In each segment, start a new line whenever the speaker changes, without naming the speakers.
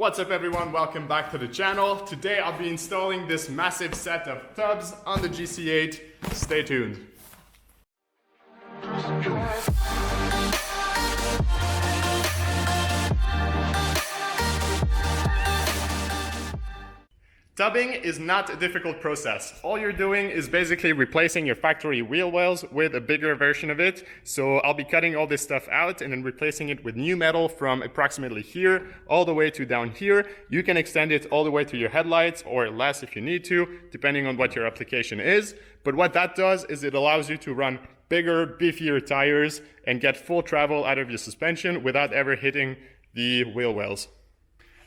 What's up everyone, welcome back to the channel. Today I'll be installing this massive set of tubs on the GC8. Stay tuned. Tubbing is not a difficult process. All you're doing is basically replacing your factory wheel wells with a bigger version of it. So I'll be cutting all this stuff out and then replacing it with new metal from approximately here all the way to down here. You can extend it all the way to your headlights or less if you need to, depending on what your application is. But what that does is it allows you to run bigger, beefier tires and get full travel out of your suspension without ever hitting the wheel wells.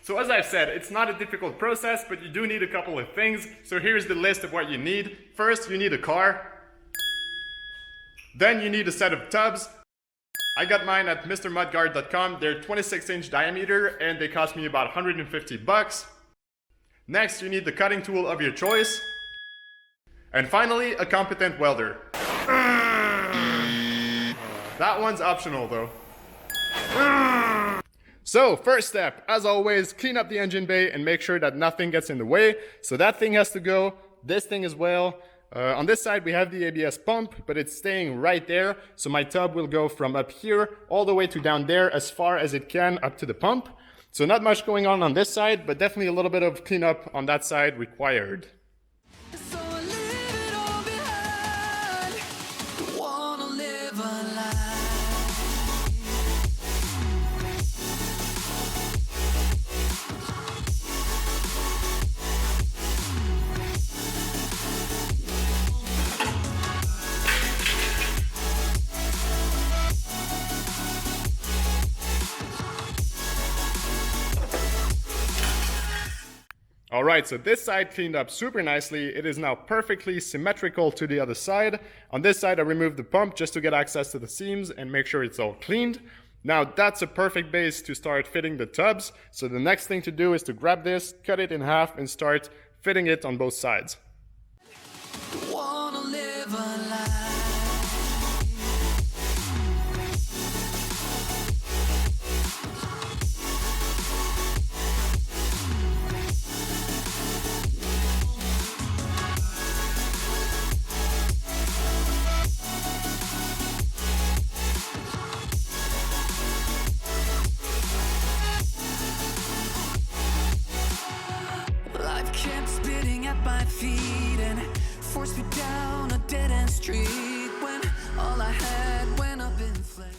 So as I've said, it's not a difficult process, but you do need a couple of things. So here's the list of what you need. First, you need a car. Then you need a set of tubs. I got mine at MrMudguard.com. They're 26-inch diameter and they cost me about 150 bucks. Next, you need the cutting tool of your choice. And finally, a competent welder. That one's optional though. So first step, as always, clean up the engine bay and make sure that nothing gets in the way. So that thing has to go, this thing as well. On this side we have the ABS pump, but it's staying right there. So my tub will go from up here all the way to down there as far as it can up to the pump. So not much going on this side, but definitely a little bit of cleanup on that side required. Alright, so this side cleaned up super nicely. It is now perfectly symmetrical to the other side. On this side I removed the pump just to get access to the seams and make sure it's all cleaned. Now that's a perfect base to start fitting the tubs. So the next thing to do is to grab this, cut it in half and start fitting it on both sides.
Feet and forced me down a dead-end street when all I had went up in flames.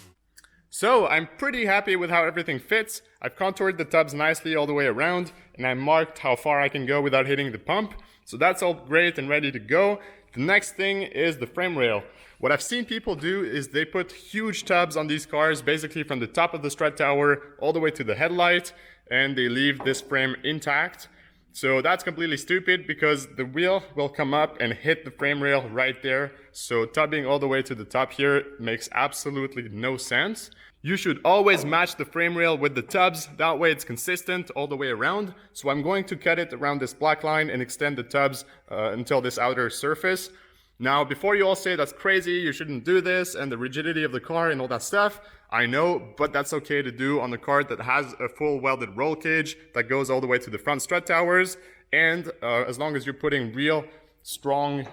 So I'm pretty happy with how everything fits. I've contoured the tubs nicely all the way around and I marked how far I can go without hitting the pump. So that's all great and ready to go. The next thing is the frame rail. What I've seen people do is they put huge tubs on these cars, basically from the top of the strut tower all the way to the headlight, and they leave this frame intact. So that's completely stupid because the wheel will come up and hit the frame rail right there. So tubbing all the way to the top here makes absolutely no sense. You should always match the frame rail with the tubs. That way it's consistent all the way around. So I'm going to cut it around this black line and extend the tubs until this outer surface. Now, before you all say that's crazy, you shouldn't do this, and the rigidity of the car and all that stuff, I know, but that's okay to do on a car that has a full welded roll cage that goes all the way to the front strut towers, and as long as you're putting real strong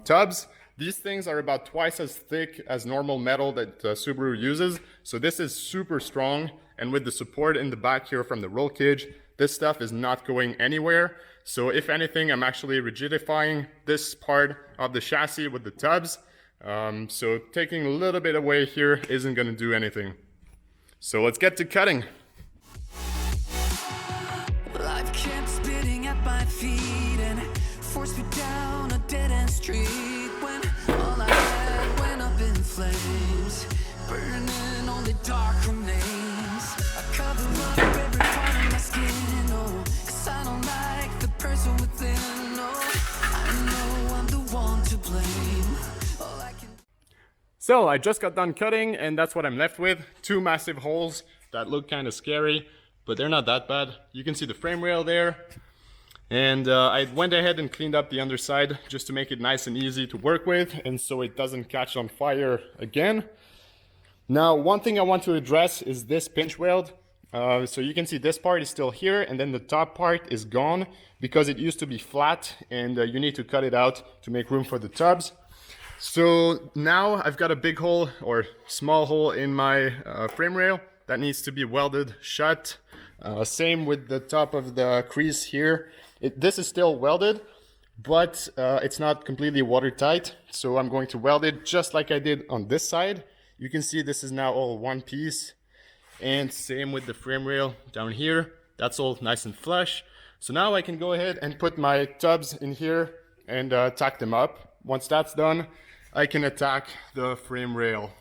tubs. These things are about twice as thick as normal metal that Subaru uses, so this is super strong, and with the support in the back here from the roll cage, this stuff is not going anywhere. So if anything, I'm actually rigidifying this part of the chassis with the tubs. So taking a little bit away here isn't going to do anything. So let's get to cutting.
Life kept spitting at my feet and forced me down a dead-end street when all I had went up in flames, burning only dark remains. I cover up every part of my skin, oh, 'cause I don't like the person within, oh, I know I'm the one to blame. All I can...
So I just got done cutting and that's what I'm left with. Two massive holes that look kind of scary, but they're not that bad. You can see the frame rail there. And I went ahead and cleaned up the underside just to make it nice and easy to work with and so it doesn't catch on fire again. Now, one thing I want to address is this pinch weld. So you can see this part is still here, and then the top part is gone because it used to be flat, and you need to cut it out to make room for the tubs. So now I've got a big hole or small hole in my frame rail that needs to be welded shut. Same with the top of the crease here. This is still welded, but it's not completely watertight. So I'm going to weld it just like I did on this side. You can see this is now all one piece. And same with the frame rail down here. That's all nice and flush. So now I can go ahead and put my tubs in here and tack them up. Once that's done, I can attack the frame rail.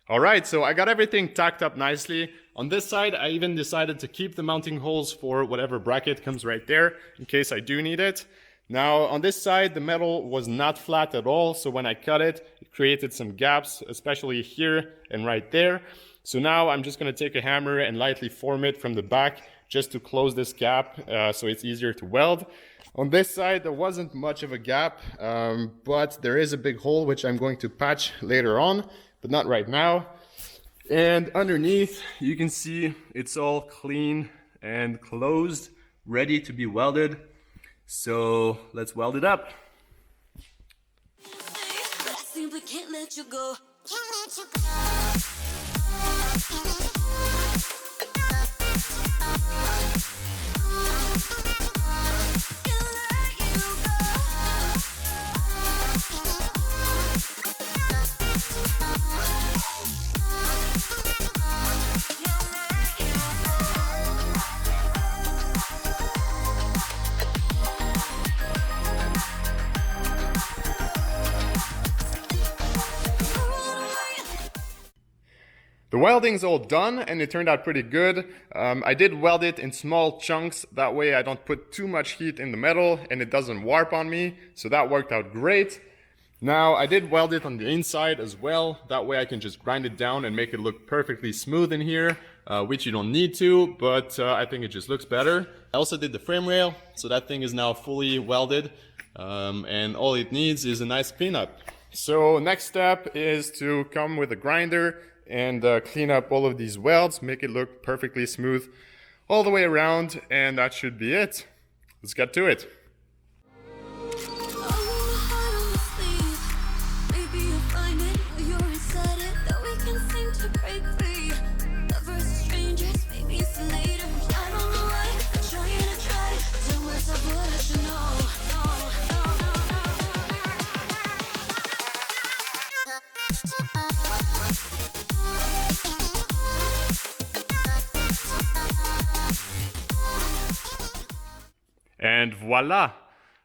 Alright, so I got everything tacked up nicely. On this side, I even decided to keep the mounting holes for whatever bracket comes right there, in case I do need it. Now, on this side, the metal was not flat at all, so when I cut it, it created some gaps, especially here and right there. So now I'm just going to take a hammer and lightly form it from the back, just to close this gap, so it's easier to weld. On this side, there wasn't much of a gap, but there is a big hole, which I'm going to patch later on, but not right now. And underneath, you can see it's all clean and closed, ready to be welded. So let's weld it up.
But I simply can't let you go.
The welding's all done and it turned out pretty good. I did weld it in small chunks, that way I don't put too much heat in the metal and it doesn't warp on me, so that worked out great. Now I did weld it on the inside as well, that way I can just grind it down and make it look perfectly smooth in here, which you don't need to, but I think it just looks better. I also did the frame rail, so that thing is now fully welded, and all it needs is a nice cleanup. So next step is to come with a grinder and clean up all of these welds, make it look perfectly smooth all the way around, and that should be it. Let's get to it. And voila!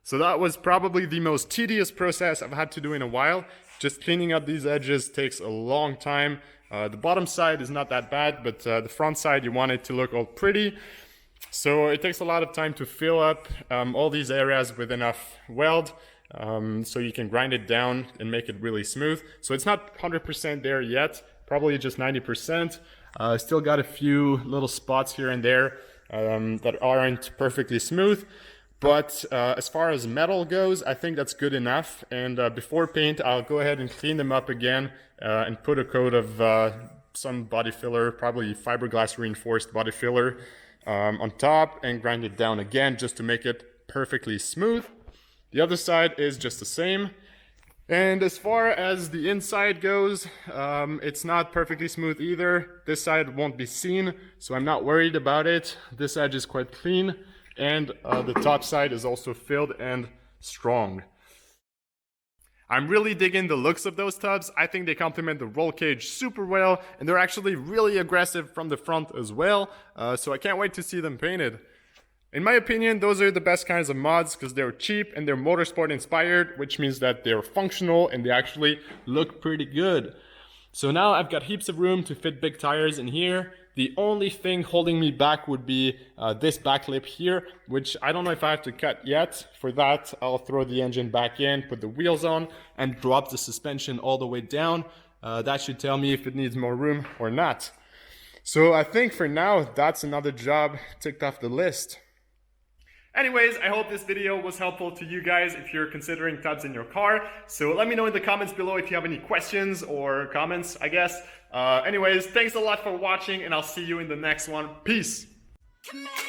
So that was probably the most tedious process I've had to do in a while. Just cleaning up these edges takes a long time. The bottom side is not that bad, but the front side you want it to look all pretty. So it takes a lot of time to fill up all these areas with enough weld, so you can grind it down and make it really smooth. So it's not 100% there yet, probably just 90%. Still got a few little spots here and there that aren't perfectly smooth, but as far as metal goes, I think that's good enough. And before paint, I'll go ahead and clean them up again and put a coat of some body filler, probably fiberglass reinforced body filler, on top, and grind it down again just to make it perfectly smooth. The other side is just the same. And as far as the inside goes, it's not perfectly smooth either. This side won't be seen, so I'm not worried about it. This edge is quite clean, and the top side is also filled and strong. I'm really digging the looks of those tubs. I think they complement the roll cage super well, and they're actually really aggressive from the front as well, so I can't wait to see them painted. In my opinion, those are the best kinds of mods because they're cheap and they're motorsport inspired, which means that they're functional and they actually look pretty good. So now I've got heaps of room to fit big tires in here. The only thing holding me back would be this back lip here, which I don't know if I have to cut yet. For that, I'll throw the engine back in, put the wheels on, and drop the suspension all the way down. That should tell me if it needs more room or not. So I think for now, that's another job ticked off the list. Anyways, I hope this video was helpful to you guys if you're considering tubs in your car. So let me know in the comments below if you have any questions or comments, I guess. Anyways, thanks a lot for watching, and I'll see you in the next one. Peace!
Come on.